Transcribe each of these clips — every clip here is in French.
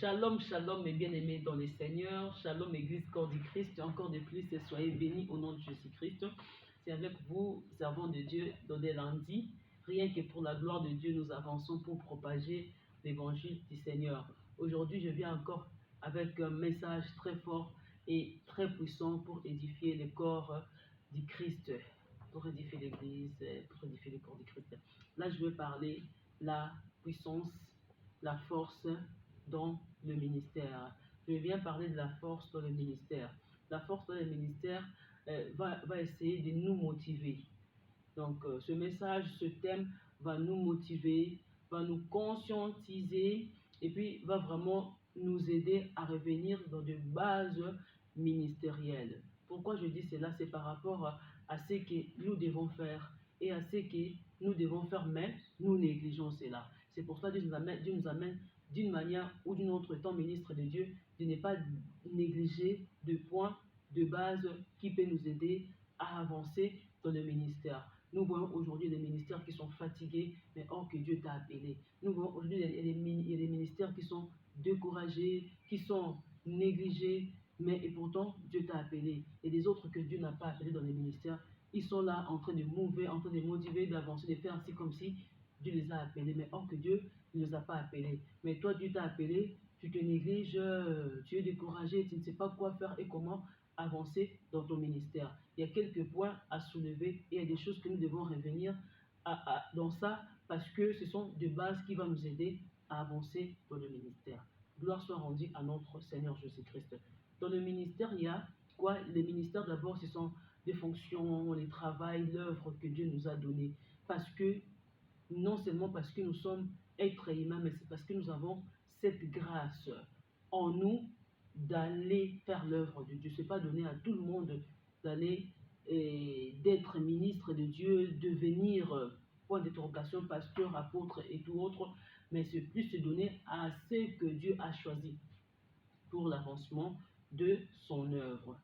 Shalom, shalom mes bien-aimés dans le Seigneur, shalom Église Corps du Christ, encore de plus, et soyez bénis au nom de Jésus-Christ. C'est avec vous, servants de Dieu, dans des lundis, rien que pour la gloire de Dieu, nous avançons pour propager l'évangile du Seigneur. Aujourd'hui, je viens encore avec un message très fort et très puissant pour édifier le corps du Christ, pour édifier l'Église, pour édifier le corps du Christ. Là, je veux parler la puissance, la force dans le ministère. Je viens parler de la force dans le ministère. La force dans le ministère va essayer de nous motiver. Donc, ce message, ce thème va nous motiver, va nous conscientiser et puis va vraiment nous aider à revenir dans de bases ministérielles. Pourquoi je dis cela? C'est par rapport à ce que nous devons faire et à ce que nous devons faire, mais nous négligeons cela. C'est pour ça que Dieu nous amène d'une manière ou d'une autre, étant ministre de Dieu, de ne pas négliger de points de base qui peut nous aider à avancer dans le ministère. Nous voyons aujourd'hui des ministères qui sont fatigués, mais or que Dieu t'a appelé. Nous voyons aujourd'hui il y a des ministères qui sont découragés, qui sont négligés, mais et pourtant Dieu t'a appelé. Et des autres que Dieu n'a pas appelés dans les ministères, ils sont là en train de mouver, en train de motiver, d'avancer, de faire ainsi comme si Dieu les a appelés. Mais or que Dieu ne les a pas appelés. Mais toi, Dieu t'a appelé, tu te négliges, tu es découragé, tu ne sais pas quoi faire et comment avancer dans ton ministère. Il y a quelques points à soulever et il y a des choses que nous devons revenir dans ça parce que ce sont des bases qui vont nous aider à avancer dans le ministère. Gloire soit rendue à notre Seigneur Jésus-Christ. Dans le ministère, il y a quoi? Les ministères, d'abord, ce sont les fonctions, les travails, l'œuvre que Dieu nous a donnée. Parce que, non seulement parce que nous sommes êtres humains, mais c'est parce que nous avons cette grâce en nous d'aller faire l'œuvre de Dieu. Ce n'est pas donné à tout le monde d'aller d'être ministre de Dieu, devenir point d'interrogation, pasteur, apôtre et tout autre, mais c'est plus se donner à ce que Dieu a choisi pour l'avancement de son œuvre.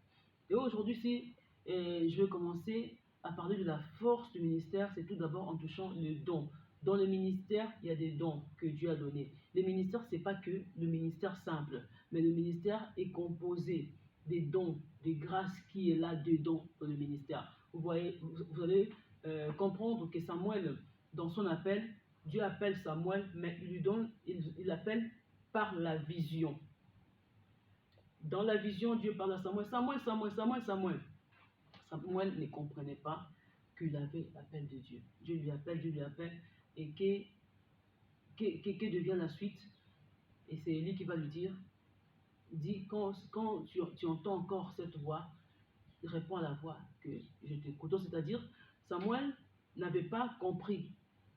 Et aujourd'hui, si je vais commencer à parler de la force du ministère, c'est tout d'abord en touchant le don. Dans le ministère, il y a des dons que Dieu a donnés. Le ministère, ce n'est pas que le ministère simple, mais le ministère est composé des dons, des grâces qui est là dedans dans le ministère. Vous voyez, vous allez comprendre que Samuel, dans son appel, Dieu appelle Samuel, mais il l'appelle par la vision. Dans la vision, Dieu parle à Samuel, Samuel. Samuel ne comprenait pas qu'il avait l'appel de Dieu. Dieu lui appelle, et que devient la suite? Et c'est Élie qui va lui dire, dis, quand tu entends encore cette voix, réponds à la voix que je t'écoute. C'est-à-dire, Samuel n'avait pas compris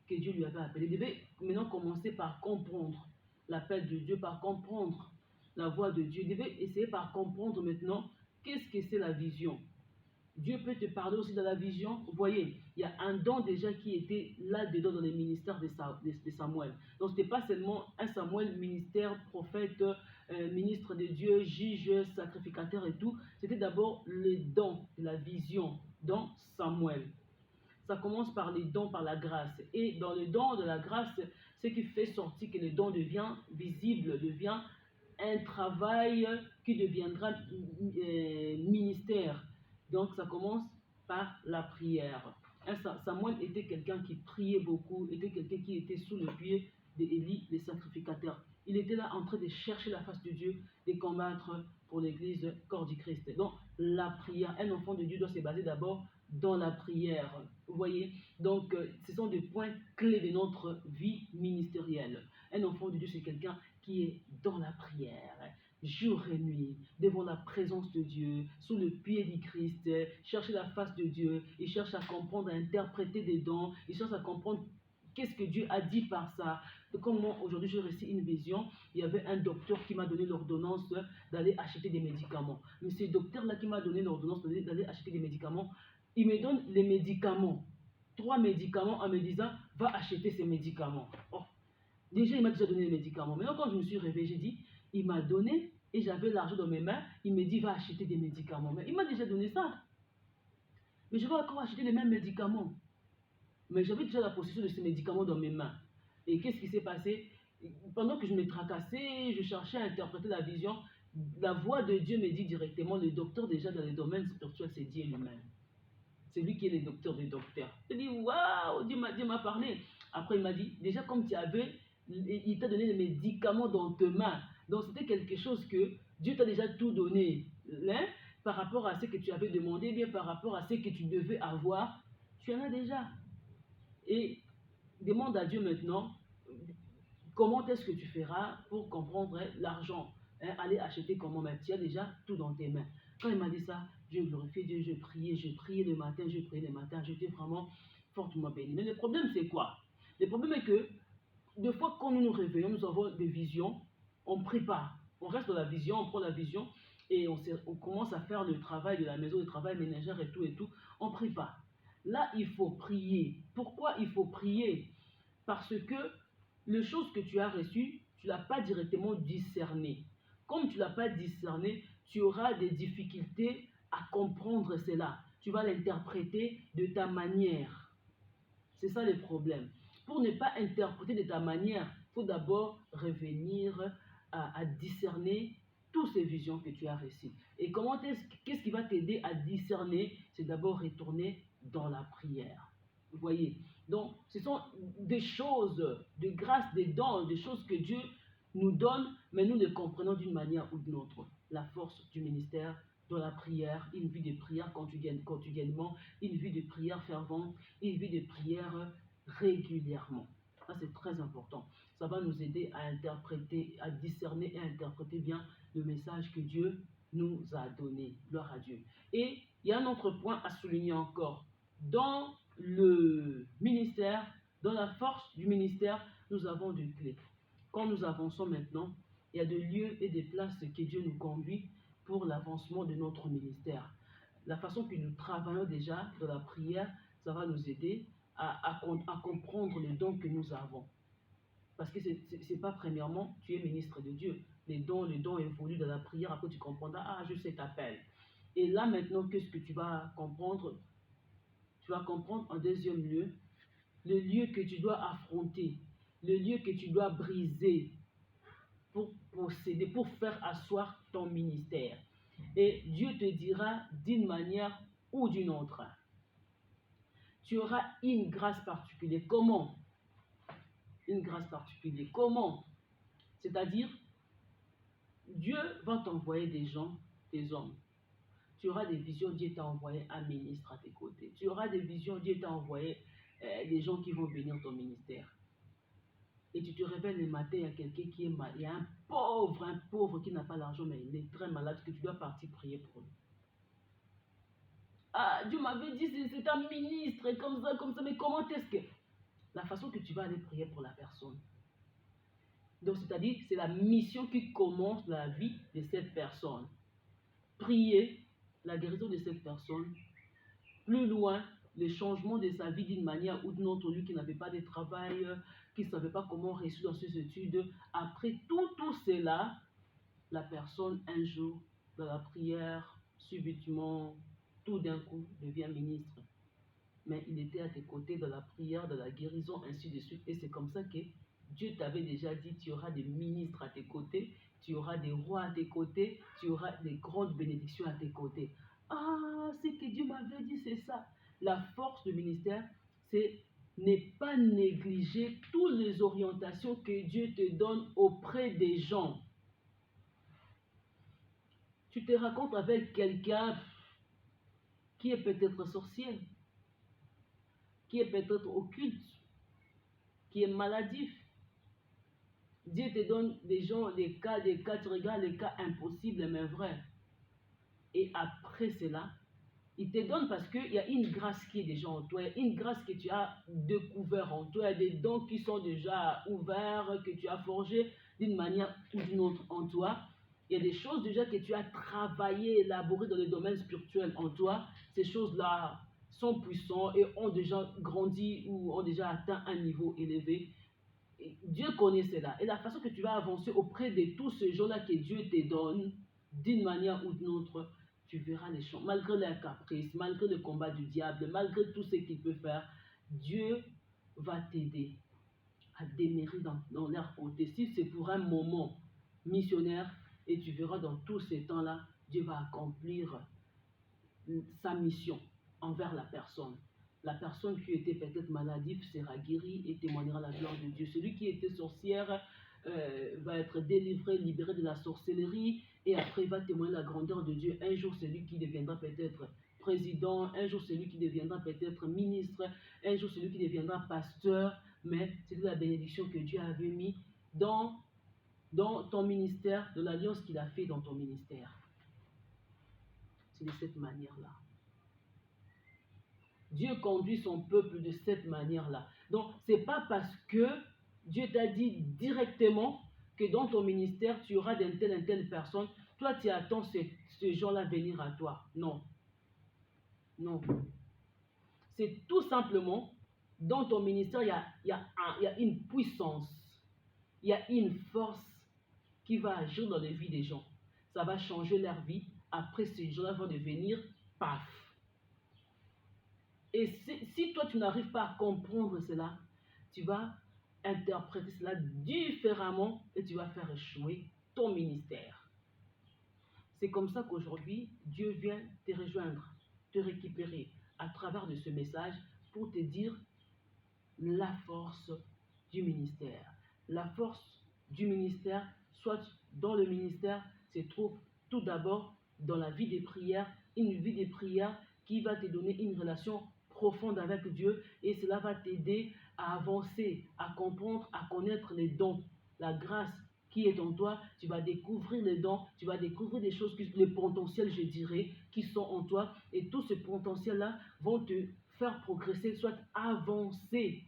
que Dieu lui avait appelé. Il devait maintenant commencer par comprendre l'appel de Dieu, par comprendre la voix de Dieu. Il devait essayer par comprendre maintenant qu'est-ce que c'est la vision. Dieu peut te parler aussi dans la vision. Vous voyez, il y a un don déjà qui était là-dedans dans les ministères de Samuel. Donc, ce n'était pas seulement un Samuel, ministère, prophète, ministre de Dieu, juge, sacrificateur et tout. C'était d'abord le don de la vision dans Samuel. Ça commence par les dons, par la grâce. Et dans le don de la grâce, ce qui fait sortir que le don devient visible, devient un travail qui deviendra ministère. Donc ça commence par la prière. Samuel était quelqu'un qui priait beaucoup, était quelqu'un qui était sous le pied d'Élie, les sacrificateurs. Il était là en train de chercher la face de Dieu, de combattre pour l'église corps du Christ. Donc la prière, un enfant de Dieu doit se baser d'abord dans la prière. Vous voyez? Donc ce sont des points clés de notre vie ministérielle. Un enfant de Dieu, c'est quelqu'un qui est dans la prière, jour et nuit, devant la présence de Dieu, sous le pied du Christ, chercher la face de Dieu, il cherche à comprendre, à interpréter des dons, il cherche à comprendre qu'est-ce que Dieu a dit par ça. Comme moi, aujourd'hui, je récite une vision, il y avait un docteur qui m'a donné l'ordonnance d'aller acheter des médicaments. Mais ce docteur-là qui m'a donné l'ordonnance d'aller acheter des médicaments, il me donne les médicaments, 3 médicaments en me disant, va acheter ces médicaments. Oh. Déjà, il m'a déjà donné les médicaments. Maintenant, quand je me suis réveillé, j'ai dit, il m'a donné et j'avais l'argent dans mes mains. Il me dit, va acheter des médicaments. Mais il m'a déjà donné ça. Mais je vais encore acheter les mêmes médicaments. Mais j'avais déjà la possession de ces médicaments dans mes mains. Et qu'est-ce qui s'est passé? pendant que je me tracassais, je cherchais à interpréter la vision, la voix de Dieu me dit directement, le docteur déjà dans le domaine spirituel, c'est Dieu lui-même. C'est lui qui est le docteur des docteurs. Je dis, waouh, Dieu m'a parlé. Après, il m'a dit, déjà comme tu avais, il t'a donné les médicaments dans tes mains. Donc, c'était quelque chose que Dieu t'a déjà tout donné. Hein, par rapport à ce que tu avais demandé, bien par rapport à ce que tu devais avoir, tu en as déjà. Et demande à Dieu maintenant, comment est-ce que tu feras pour comprendre l'argent, hein, aller acheter comment, mais tu as déjà tout dans tes mains. Quand il m'a dit ça, je glorifiais Dieu, je priais le matin, j'étais vraiment fortement béni. Mais le problème, c'est quoi? Le problème est que, des fois, quand nous nous réveillons, nous avons des visions, on ne prie pas. On reste dans la vision, on prend la vision et on commence à faire le travail de la maison, le travail ménagère et tout. On ne prie pas. Là, il faut prier. Pourquoi il faut prier? Parce que les choses que tu as reçues, tu ne l'as pas directement discerné. Comme tu ne l'as pas discerné, tu auras des difficultés à comprendre cela. Tu vas l'interpréter de ta manière. C'est ça le problème. Pour ne pas interpréter de ta manière, il faut d'abord revenir à discerner toutes ces visions que tu as reçues. Et qu'est-ce qui va t'aider à discerner? C'est d'abord retourner dans la prière. Vous voyez? Donc, ce sont des choses, de grâce, des dons, des choses que Dieu nous donne, mais nous les comprenons d'une manière ou d'une autre. La force du ministère, dans la prière, une vie de prière quotidiennement, une vie de prière fervente, une vie de prière régulièrement. Ça, c'est très important. Ça va nous aider à interpréter, à discerner et à interpréter bien le message que Dieu nous a donné. Gloire à Dieu. Et il y a un autre point à souligner encore. Dans le ministère, dans la force du ministère, nous avons des clés. Quand nous avançons maintenant, il y a des lieux et des places que Dieu nous conduit pour l'avancement de notre ministère. La façon que nous travaillons déjà dans la prière, ça va nous aider à comprendre les dons que nous avons. Parce que ce n'est pas premièrement, tu es ministre de Dieu. Les dons évoluent dans la prière, après tu comprendras, ah, je sais t'appelle. Et là maintenant, qu'est-ce que tu vas comprendre? Tu vas comprendre en deuxième lieu, le lieu que tu dois affronter, le lieu que tu dois briser pour posséder, pour faire asseoir ton ministère. Et Dieu te dira d'une manière ou d'une autre. Tu auras une grâce particulière. Comment? Une grâce particulière. Comment? C'est-à-dire, Dieu va t'envoyer des gens, des hommes. Tu auras des visions, Dieu t'a envoyé un ministre à tes côtés. Tu auras des visions, Dieu t'a envoyé des gens qui vont bénir ton ministère. Et tu te réveilles le matin, il y a quelqu'un qui est malade, il y a un pauvre qui n'a pas l'argent, mais il est très malade, que tu dois partir prier pour lui. Ah, Dieu m'avait dit, c'est un ministre, comme ça, mais comment est-ce que... La façon que tu vas aller prier pour la personne. Donc, c'est-à-dire, c'est la mission qui commence dans la vie de cette personne. Prier la guérison de cette personne. Plus loin, le changement de sa vie d'une manière ou d'une autre, lui qui n'avait pas de travail, qui ne savait pas comment réussir dans ses études. Après tout cela, la personne, un jour, dans la prière, subitement, tout d'un coup, devient ministre. Mais il était à tes côtés dans la prière, dans la guérison, ainsi de suite. Et c'est comme ça que Dieu t'avait déjà dit, tu auras des ministres à tes côtés, tu auras des rois à tes côtés, tu auras des grandes bénédictions à tes côtés. Ah, ce que Dieu m'avait dit, c'est ça. La force du ministère, c'est ne pas négliger toutes les orientations que Dieu te donne auprès des gens. Tu te racontes avec quelqu'un qui est peut-être sorcier, qui est peut-être occulte, qui est maladif. Dieu te donne des gens, des cas, tu regardes les cas impossibles mais vrais. Et après cela, il te donne parce qu'il y a une grâce qui est déjà en toi, une grâce que tu as découvert en toi, il y a des dons qui sont déjà ouverts, que tu as forgés d'une manière ou d'une autre en toi. Il y a des choses déjà que tu as travaillé, élaborées dans le domaine spirituel en toi. Ces choses-là sont puissantes et ont déjà grandi ou ont déjà atteint un niveau élevé. Et Dieu connaît cela. Et la façon que tu vas avancer auprès de tous ces gens-là que Dieu te donne, d'une manière ou d'une autre, tu verras les choses. Malgré leurs caprices, malgré le combat du diable, malgré tout ce qu'il peut faire, Dieu va t'aider. à demeurer dans leur côté. Si c'est pour un moment missionnaire, et tu verras dans tous ces temps-là, Dieu va accomplir sa mission envers la personne. La personne qui était peut-être maladive sera guérie et témoignera la gloire de Dieu. Celui qui était sorcière va être délivré, libéré de la sorcellerie et après va témoigner la grandeur de Dieu. Un jour, celui qui deviendra peut-être président, un jour, celui qui deviendra peut-être ministre, un jour, celui qui deviendra pasteur, mais c'est la bénédiction que Dieu avait mis dans ton ministère, de l'alliance qu'il a fait dans ton ministère. C'est de cette manière-là. Dieu conduit son peuple de cette manière-là. Donc, ce n'est pas parce que Dieu t'a dit directement que dans ton ministère, tu auras d'une telle et telle personne. Toi, tu attends ce gens-là venir à toi. Non. Non. C'est tout simplement, dans ton ministère, il y a une puissance, il y a une force qui va agir dans les vies des gens. Ça va changer leur vie. Après, ces gens-là vont devenir paf. Et si toi, tu n'arrives pas à comprendre cela, tu vas interpréter cela différemment et tu vas faire échouer ton ministère. C'est comme ça qu'aujourd'hui, Dieu vient te rejoindre, te récupérer à travers de ce message pour te dire la force du ministère. La force du ministère, soit dans le ministère, se trouve tout d'abord dans la vie des prières, une vie des prières qui va te donner une relation profonde avec Dieu et cela va t'aider à avancer, à comprendre, à connaître les dons, la grâce qui est en toi. Tu vas découvrir les dons, tu vas découvrir des choses, le potentiel, je dirais, qui sont en toi et tout ce potentiel-là vont te faire progresser, soit avancer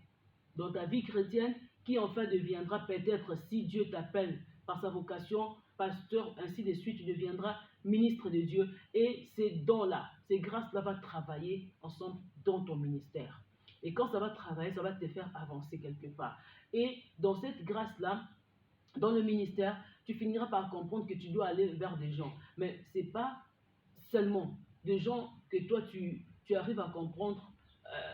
dans ta vie chrétienne qui enfin deviendra peut-être, si Dieu t'appelle par sa vocation, pasteur, ainsi de suite, tu deviendras ministre de Dieu. Et ces dons-là, ces grâces-là vont travailler ensemble dans ton ministère. Et quand ça va travailler, ça va te faire avancer quelque part. Et dans cette grâce-là, dans le ministère, tu finiras par comprendre que tu dois aller vers des gens. Mais ce n'est pas seulement des gens que toi, tu arrives à comprendre.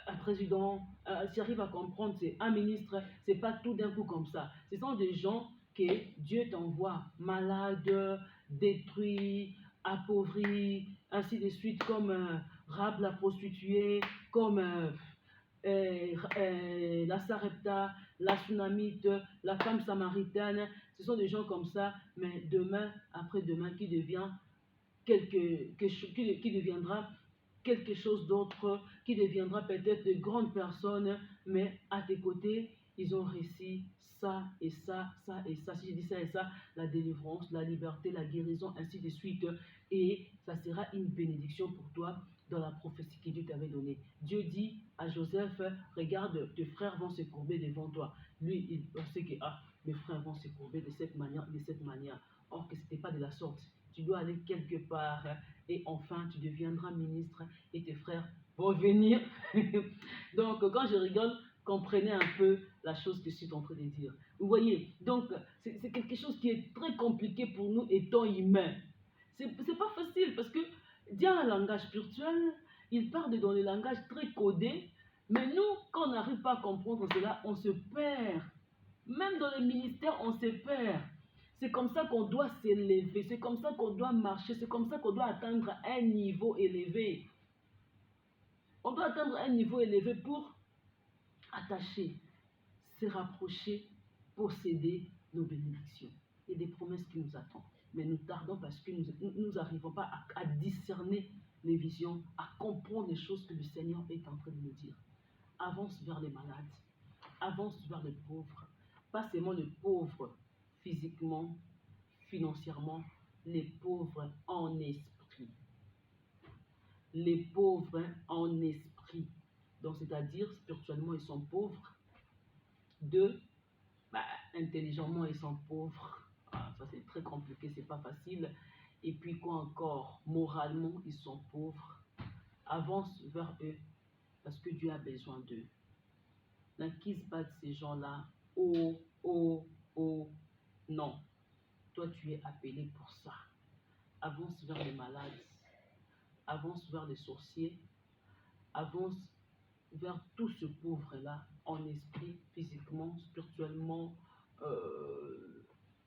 Un président, tu arrives à comprendre, c'est un ministre, c'est pas tout d'un coup comme ça. Ce sont des gens que Dieu t'envoie malades, détruits, appauvris, ainsi de suite, comme Rab la prostituée, comme la Sarepta, la Tsunamite, la femme samaritaine. Ce sont des gens comme ça, mais demain, après-demain, qui deviendra quelque chose d'autre, qui deviendra peut-être de grandes personnes, mais à tes côtés, ils ont réussi ça et ça, ça et ça. Si je dis ça et ça, la délivrance, la liberté, la guérison, ainsi de suite. Et ça sera une bénédiction pour toi dans la prophétie que Dieu t'avait donnée. Dieu dit à Joseph, regarde, tes frères vont se courber devant toi. Lui, il pensait que mes frères vont se courber de cette manière, de cette manière. Or que ce n'était pas de la sorte. Tu dois aller quelque part et enfin tu deviendras ministre et tes frères vont venir. Donc quand je rigole, comprenez un peu la chose que je suis en train de dire. Vous voyez, donc c'est quelque chose qui est très compliqué pour nous étant humains. C'est pas facile parce que Dieu a un langage spirituel, il parle dans le langage très codé, mais nous, quand on n'arrive pas à comprendre cela, on se perd. Même dans les ministères, on se perd. C'est comme ça qu'on doit s'élever, c'est comme ça qu'on doit marcher, c'est comme ça qu'on doit atteindre un niveau élevé. On doit atteindre un niveau élevé pour attacher, se rapprocher, posséder nos bénédictions. Il y a des promesses qui nous attendent. Mais nous tardons parce que nous n'arrivons pas à discerner les visions, à comprendre les choses que le Seigneur est en train de nous dire. Avance vers les malades, avance vers les pauvres. Pas seulement les pauvres physiquement, financièrement, les pauvres en esprit. Les pauvres en esprit. Donc, c'est-à-dire, spirituellement, ils sont pauvres. Deux, intelligemment, ils sont pauvres. Ça, c'est très compliqué, c'est pas facile. Et puis, quoi encore? Moralement, ils sont pauvres. Avance vers eux, parce que Dieu a besoin d'eux. N'acquise pas de ces gens-là. Oh, non. Toi, tu es appelé pour ça. Avance vers les malades. Avance vers les sorciers. Avance vers tout ce pauvre-là en esprit, physiquement, spirituellement,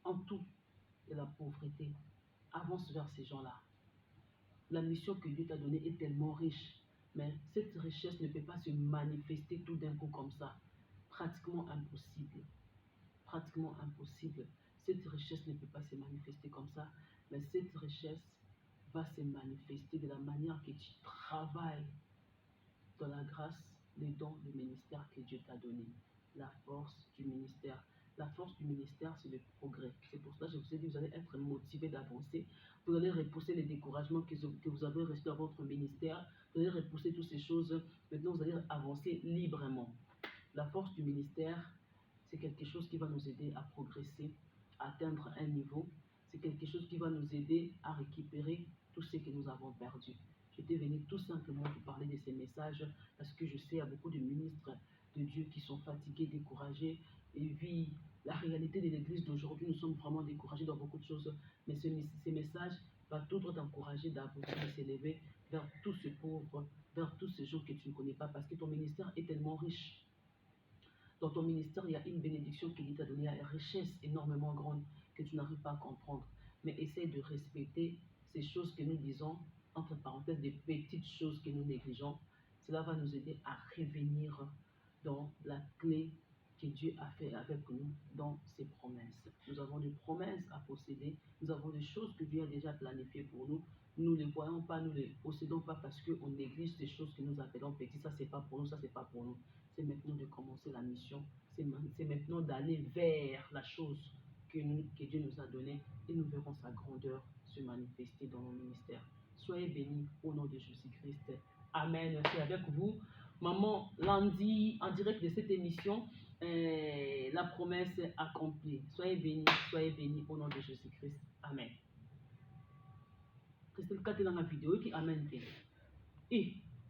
en tout, de la pauvreté. Avance vers ces gens-là. La mission que Dieu t'a donnée est tellement riche, mais cette richesse ne peut pas se manifester tout d'un coup comme ça. Pratiquement impossible. Pratiquement impossible. Cette richesse ne peut pas se manifester comme ça, mais cette richesse va se manifester de la manière que tu travailles dans la grâce, les dons, le ministère que Dieu t'a donné. La force du ministère. La force du ministère, c'est le progrès. C'est pour ça que je vous ai dit, vous allez être motivé d'avancer. Vous allez repousser les découragements que vous avez reçus dans votre ministère. Vous allez repousser toutes ces choses. Maintenant, vous allez avancer librement. La force du ministère, c'est quelque chose qui va nous aider à progresser, à atteindre un niveau. C'est quelque chose qui va nous aider à récupérer tout ce que nous avons perdu. J'étais venu tout simplement vous parler de ces messages parce que je sais qu'il y a beaucoup de ministres de Dieu qui sont fatigués, découragés. Et puis, la réalité de l'Église d'aujourd'hui, nous sommes vraiment découragés dans beaucoup de choses. Mais ces messages vont toujours t'encourager d'avancer, de s'élever vers tous ces pauvres, vers tous ces gens que tu ne connais pas parce que ton ministère est tellement riche. Dans ton ministère, il y a une bénédiction qui t'a donnée, une richesse énormément grande que tu n'arrives pas à comprendre. Mais essaie de respecter ces choses que nous disons, entre parenthèses, des petites choses que nous négligeons. Cela va nous aider à revenir dans la clé que Dieu a fait avec nous dans ses promesses. Nous avons des promesses à posséder, nous avons des choses que Dieu a déjà planifiées pour nous. Nous ne les voyons pas, nous ne les possédons pas parce qu'on néglige ces choses que nous appelons petits. Ça, c'est pas pour nous, ça, c'est pas pour nous. C'est maintenant de commencer la mission. C'est maintenant d'aller vers la chose que Dieu nous a donnée et nous verrons sa grandeur se manifester dans nos ministères. Soyez bénis au nom de Jésus-Christ. Amen. C'est avec vous, Maman Landy, en direct de cette émission. La promesse accomplie. Soyez bénis au nom de Jésus-Christ. Amen. Christelle, quand tu es dans la vidéo, qui amène. Et